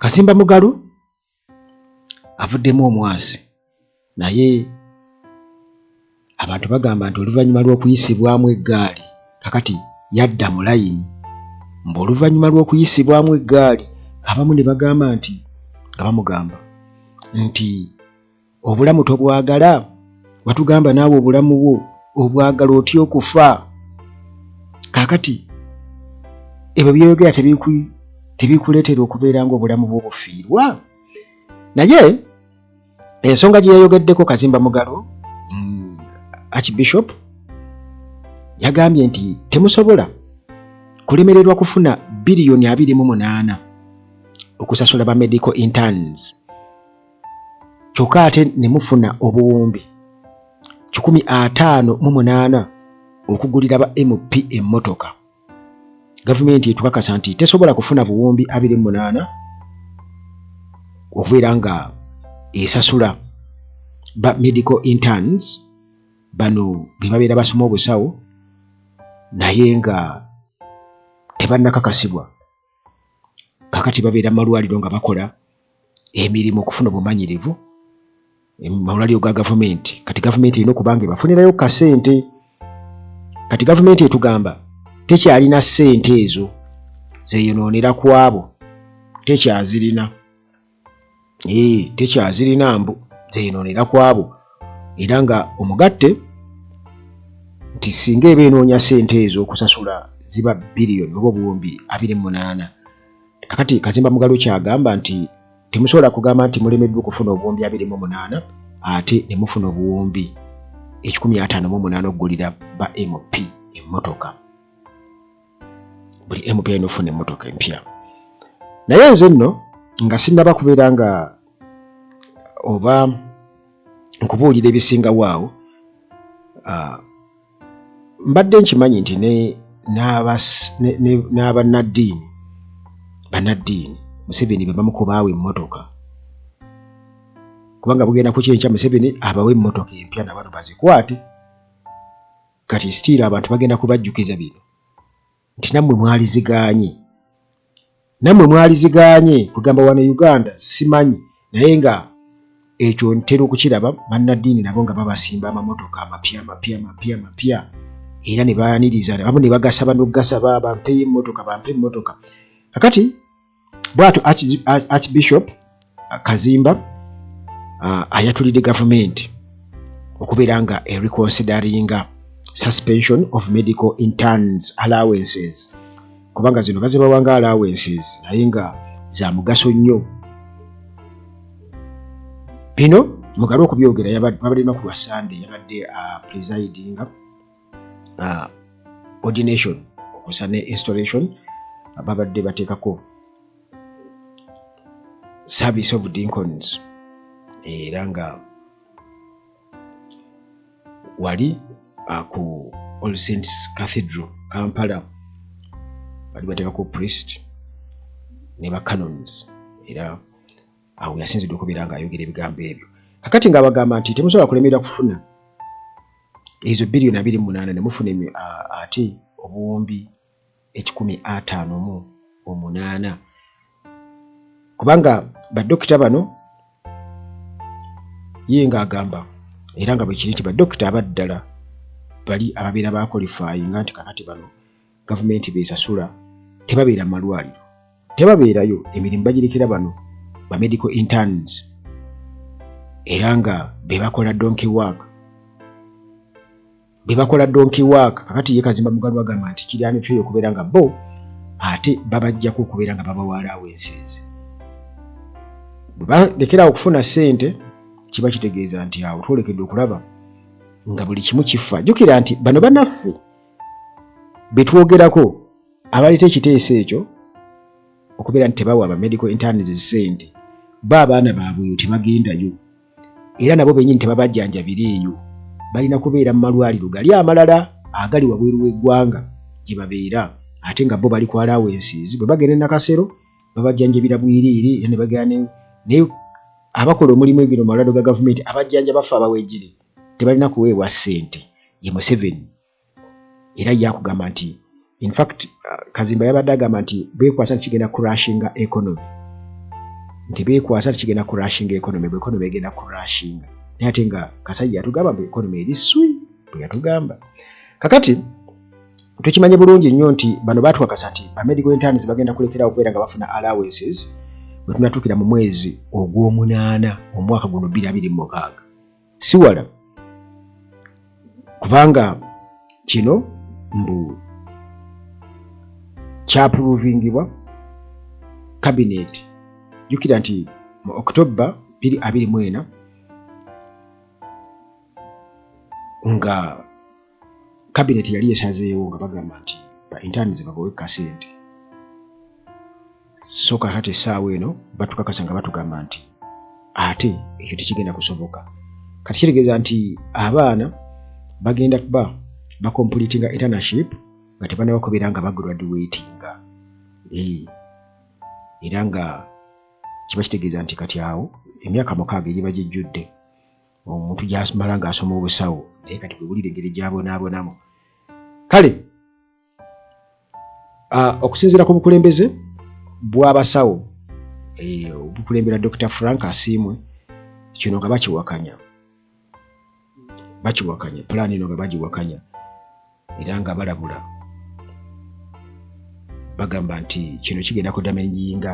Kazimba Mugalu avuddemu omwasi naye abantu bagamba nti oluvannyuma lw'okuyisibwamu eggaali kakati yadda mu layini mbu oluvannyuma lw'okuyisibwamu eggaali abamu ne bagamba nti nga bamugamba nti obulamu tobwagala watugamba naawe obulamu bwo obwagala otya okufa kakati ebyo byeyogera tebikuleetera okubeera ng'obulamu bwo bufiirwa naye ensonga gye yayogeddeko Kazimba Mugalu Archbishop yagambye nti temusobola kulemererwa kufuna biliyoni 28 okusasula ba medical interns kyokka ate ne mufuna obuwumbi 158 okugulira ba MP emmotoka. Gavumenti etukakasa nti tesobola kufuna buwumbi 28 okubeera nga esasula ba medical interns bano bebabeera basoma obusawo naye nga tebannakakasibwa kakati babeera mu malwaliro nga bakola emirimu okufuna obumanyirivu mu malwaliro ga gavumenti. Kati gavumenti erina okuba nga ebafunirayo ka ssente. Kati gavumenti etugamba tekyalina ssente ezo zeeyonoonera ku abo tekyazirina tekyazirina mbu zeeyonoonera ku abo era nga omugatte nti singa eba enoonya ssente ezo okusasula ziba biliyoni oba obuwumbi 28. Kakati Kazimba Mugalu kyagamba nti temusobola kugamba nti mulemeddwa okufuna obuwumbi 28 ate ne mufuna obuwumbi 158 okugulira ba MP emmotoka. Buli MP alina okufuna emmotoka empya. Naye nze nno nga sinnaba kubeera nga oba nkubuulira ebisingawo awo mbadde nkimanyi nti bannaddiini Museveni be bamukubaawo emmotoka kubanga bugenda ku kyenkya Museveni abawe emmotoka empya na bano bazikwate. Kati sitiira abantu bagenda kubajjukiza bino nti nammwe mwaliziganye kugamba wano Uganda simanyi naye nga ekyo ntera okukiraba bannaddiini nabo nga babasimba amamotoka amapya era ne baaniriza abamu ne bagasaba n'okugasaba bampeyo emmotoka. Kakati bw'atyo Archbishop Kazimba ayatulidde gavumenti okubeera nga reconsideringa suspension of medical interns allowances kubanga zino bazibawanga allowances naye nga za mugaso nnyo. Bino Mugalu okubyogera babadde ku lwa Sunday yabadde presiding ordination okusa ne installation babadde bateekako service of deacons era nga wali ku All Saints Cathedral Kampala bali bateekako priest ne ba canons era awo yasinzidde okubeera nga ayogera ebigambo ebyo. Kakati nga bagamba nti temusobola kulemerera kufuna ezo biliyoni 28 ne mufuna ate obuwumbi 158 kubanga baddokita bano ye nga agamba era nga bwe kiri nti baddokita abaddala bali ababeera bakwalifayinga nti kakati bano gavumenti beesasula tebabeera mu malwaliro tebabeerayo emirimu bagirekera bano ba medical interns era nga bebakola donkey work kakati ye Kazimba Mugalu agamba nti kirani fyo okubeera nga bo ate babajjako okubeera nga babawa allowances. Bwe balekera okufuna ssente kiba kitegeeza nti awo twolekedde okulaba nga buli kimu kifa. Jjukira nti bano bannaffe betwogerako abaleeta ekiteeso ekyo okubeera nti tebawa aba medical interns ssente abaana baabwe tebagendayo era nabo bennyini tebabajjanjabira eyo balina kubeera mu malwaliro gali amalala agali wabweru w'eggwanga gye babeera ate nga bo bali ku allowances. Bwe bagenda e Nakasero babajjanjabira bwiriiri era ne bagenda naye abakola omulimu ebyo mu malwaliro ga gavumenti abajjanja bafa abawejjere tebalina kuweebwa ssente ye Museveni era yakugamba nti in fact Kazimba yabadde agamba nti beekwasa nti kigenda crashinga economy nti beekwasa tikigenda kurashinga economy bwe economy egenda kurashinga naye ate nga Kasajja yatugamba bwe economy eri swi bwe yatugamba kakati tukimanye bulungi nnyo nti bano batukakasa nti ba medical interns bagenda kulekerawo okubeera nga bafuna allowances bwe tunatuukira mu mwezi ogw'omunaana omwaka guno 2026 si wala kubanga kino mbu kyaprovingibwa cabinet jukira nti mu October 2024 nga cabinet yali esazeewo nga bagamba nti ba interns babawe kasente so kakati essaawa eno batukakasa nga batugamba nti ate ekyo tekigenda kusoboka kati kitegeeza nti abaana bagenda kuba bacompletinga internship nga tebanaba kubeera nga bagraduatinga era nga kiba kitegeeza nti kati awo emyaka 6 egiba gijjudde omuntu gy'amala ng'asoma obusawo naye kati bwe bulira engeri gy'abonaabonamu kale okusinziira ku bukulembeze bw'abasawo obukulembera Dr. Frank Asiimwe kino nga bakiwakanya pulaani eno nga bagiwakanya era nga balabula bagamba nti kino kigenda kudamenyinga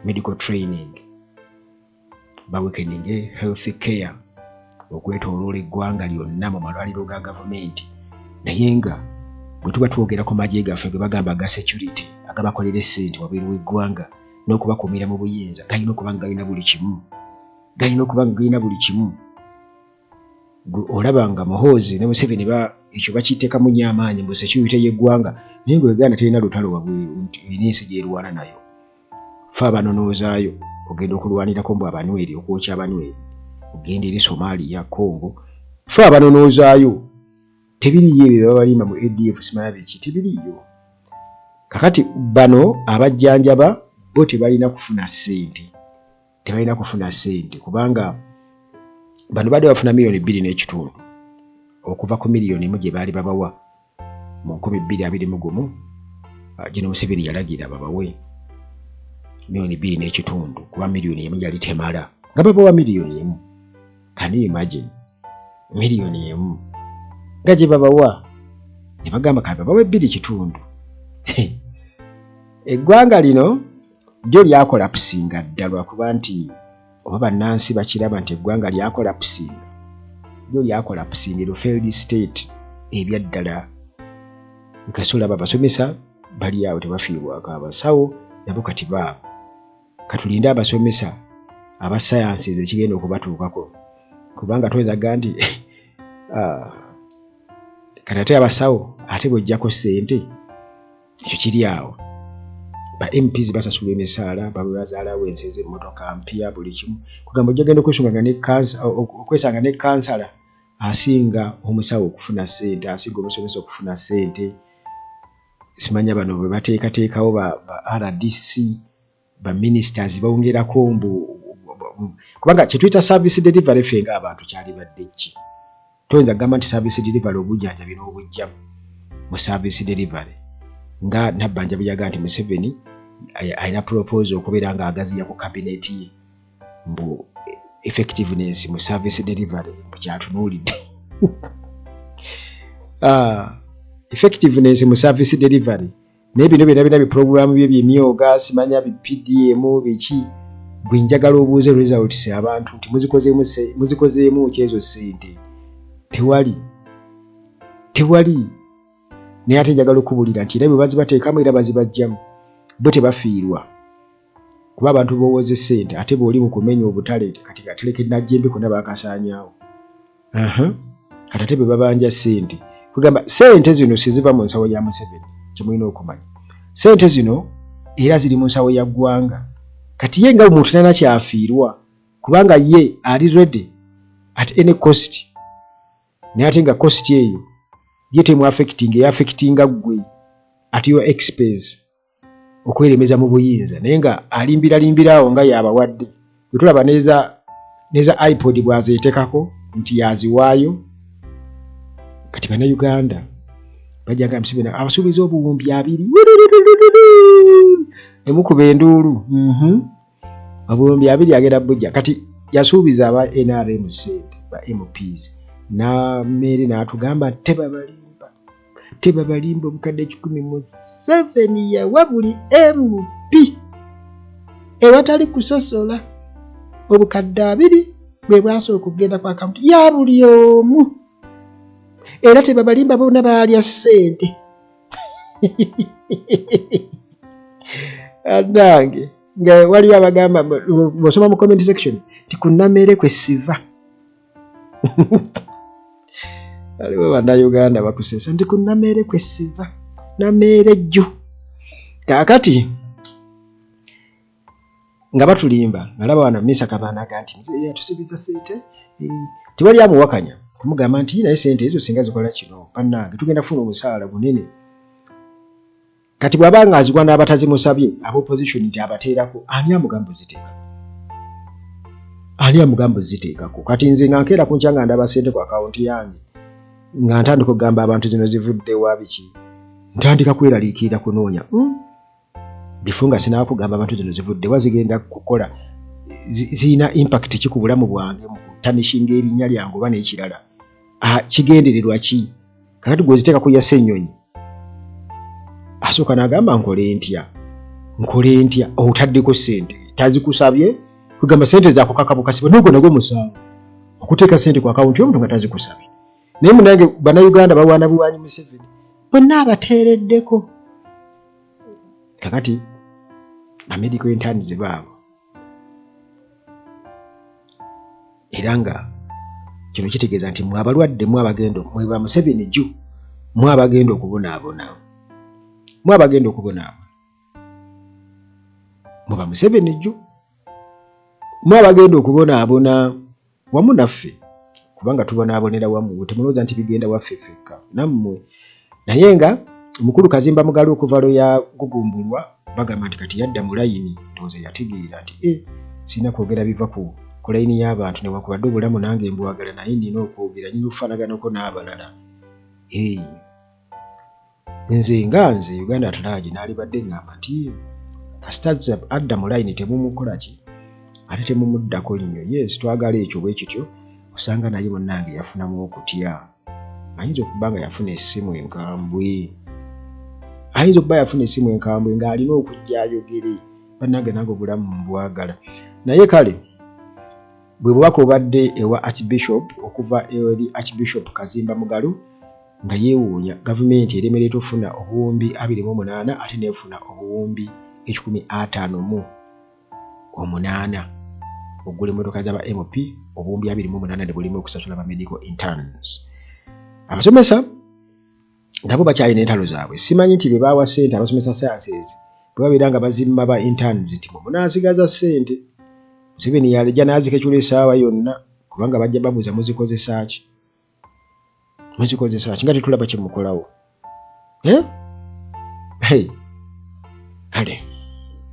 medical training bawekeninge health care okwetooloola eggwanga lyonna mu malwaliro ga gavumenti naye nga bwe tuba twogera ku magye gaffe ge bagamba aga security agabakolera essente wabweru w'eggwanga n'okubakuumira mu buyinza galina okuba nga galina buli kimu olaba nga Muhoozi ne Museveni ekyo bakiteekamu nnyo amaanyi mu security y'eggwanga naye ng'Uganda terina lutalo wabweru nti erina ensi gy'erwana nayo fe abanonoozaayo ogenda okulwanirako mbu abanyweri okwokya abanyweri ogenda eri Somalia Congo fe abanonoozaayo tebiriyo ebyo babalimba mu ADF simanya biki tebiriyo kakati bano abajjanjaba bo tebalina kufuna ssente kubanga bano baadde bafuna $2.5 okuva ku $1 gye baali babawa mu 2021 General Museveni yalagira babawe $2.5 kuba $1 yali temala nga babawa $1. Can you imagine $1 nga gye babawa ne bagamba kaba bawe $2.5 eggwanga lino lyo lyakolapusinga ddala lwakuba nti oba bannansi bakiraba nti eggwanga lyakolapusinga failed state ebyaddala bikasola babasomesa bali awo tebafiibwako abasawo nabo kati baabo katulinde abasomesa aba sciences ekigenda okubatuukako kubanga twezaga nti kati ate abasawo ate bw'ojjako ssente ekyo kiri awo ba MPs basasula emisaala babazaalawo enseze emmotoka mpya buli kimu kugamba ojjagenda okwesanga ne kansala asinga omusawo okufuna ssente asinga omusomesa okufuna ssente simanya bano bwe bateekateekawo ba RDC ba ministers bawongerako mbu kubanga kyetuyita service delivery ffe ng'abantu kyali badde ki toyinza kugamba nti service delivery obujjanjabi n'obujjamu mu service delivery nga Nabbanja byaga nti Museveni alina proposal okubeera nga agaziya ku cabinet ye mbu effectiveness mu service delivery mu kyatunuulidde effectiveness mu service delivery naye bino byonna biprogramu bye byemyoga simanya PDM biki gwe njagala obuuze results abantu nti muzikozeemu ki ezo ssente tewali naye ate njagala okubulira nti era bwe bazibateekamu era bazibajjamu bo tebafiirwa kuba abantu boowoze ssente ate bw'oli mu kumenya obutale kati gatereke najjembe konna baakasaanyaawo kati ate bwe babanja ssente kugamba ssente zino siziva mu nsawo ya Museveni kyemulina okumanya ssente zino era ziri mu nsawo ya ggwanga kati ye nga omuntu talina kyafiirwa kubanga ye ali ready at any cost naye ate nga cost eyo ye temu affectinga ggwe at your expense okweremeza mu buyinza naye nga alimbira awo nga yabawadde bwe tulaba neza iPod bwazeetekako nti yaziwaayo kati bannayuganda bajjaga Museveni abasuubiza obuwumbi 2 emukuba enduulu obuwumbi 2 agenda bujja kati yasuubiza aba NRM sente ba MPs na Mary n'atugamba tebabalimba obukadde 17 yawa buli MP ewatali kusosola obukadde 2 bwe bwasooka okugenda ku akaunti ya buli omu era tebabalimba bonna baalya ssente anange nga waliwo abagamba bw'osoma mu comment section tikunamere kwe siva aliwo bannayuganda bakusesa nti kunamere kwe siva namere jjo kaakati nga batulimba nalaba wana Misa Kabanaga nti nze yatusubiza ssente tewali amuwakanya kumugamba nti naye ssente ezo singa zikola kino bannange tugenda kufuna omusaala munene kati bw'abanga azigwa n'abatazimusabye ab'opposition nti abateerako ani amugambo ziteekako kati nze nga nkeera ku nkya nga ndaba ssente ku akawunti yange nga ntandika okugamba abantu zino zivudde wa biki ntandika kweraliikirira kunoonya before nga sinaakugamba abantu zino zivudde wa zigenda kukola zirina impact ki ku bulamu bwange mu kutanishinga erinnya lyange oba n'ekirala kigendererwa ki kakati gwe ziteeka ku ya ssennyonyi asooka n'agamba nkole ntya otaddeko ssente tazikusabye kugamba ssente zaakukaka bukasiba n'ogwo nagwo musango okuteeka ssente ku akawunti y'omuntu nga tazikusabye naye munange bannayuganda bawaana buwaanyi Museveni bonna abateereddeko kakati bamedical interns baabo era nga kino kitegeeza nti mwabalwadde mweba Museveni jju mwabagenda okubonaabona muba Museveni jju mwabagenda okubonaabona wamu naffe kubanga tubonaabonera wamu temulowooza nti bigenda waffe ffekka nammwe naye nga mukulu Kazimba Mugalu okuva lwe yagugumbulwa bagamba nti kati yadda mu layini ndowooza yategeera nti sirina kwogera biva ku layini y'abantu newankubadde obulamu nange mbwagala naye nina okwogera nyina okufaanaganako n'abalala nze Uganda Atalagi n'alibadde ngamba nti kasita adda mu layini temumukola ki ate temumuddako nnyo yes twagala ekyo bwe kityo osanga naye munnange yafunamu okutya ayinza okuba nga yafuna essimu enkambwe ng'alina okujja ayogere bannange nange obulamu mbwagala naye kale bwe bubaka obadde ewa Archbishop okuva eri Archbishop Kazimba Mugalu nga yeewuunya gavumenti eremerera okufuna obuwumbi 28 ate neefuna obuwumbi 158 ogula emmotoka z'aba MP obuwumbi 28 ne bulimu okusasula ba medical interns abasomesa nabo bakyalina entalo zaabwe simanyi nti be baawa ssente abasomesa sciences bwe babeera nga bazimba ba interns nti munaasigaza ssente Museveni yalijja n'azika ekyula essaawa yonna kubanga bajja babuuza muzikozesa ki nga tetulaba kye mukolawo kale